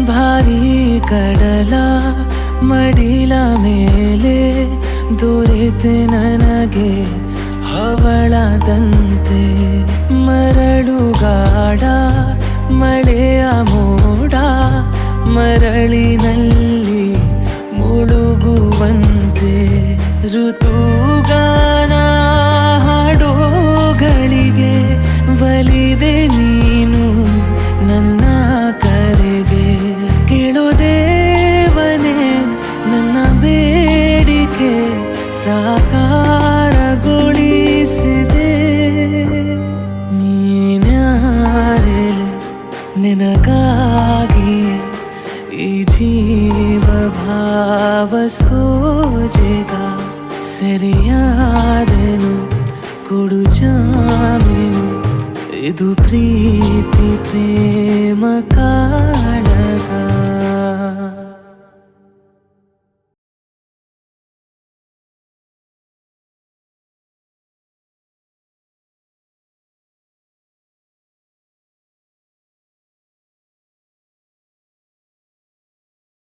ಭಾರೀ ಕಡಲ ಮಡಿಲ ಮೇಲೆ ದೊರೆತೆ ನನಗೆ ಹವಳದಂತೆ ಮರಳುಗಾಡ ಮಳೆಯ ಮೋಡ ಮರಳಿನಲ್ಲಿ ಮುಳುಗುವಂತೆ ಋತುಗಾನ ಹಾಡೋಗಳಿಗೆ ಒಲಿದೆ ನೀನು ನನ್ನ ಕರೆಗೆ ಕೇಳೋ ದೇವನೇ ನನ್ನ ಬೇಡಿಕೆ ಸಾಕಾರಗೊಳಿಸಿದೆ ನೀನ್ಯಾರೆಲೆ ನಿನಗಾಗಿ ಈ ಜೀವ ಭಾವ ಸೋಜೆಗ ಸರಿಯಾದೆನು ಕೊಡು ಜಾಮೀನು ಇದು ಪ್ರೀತಿ ಪ್ರೇಮ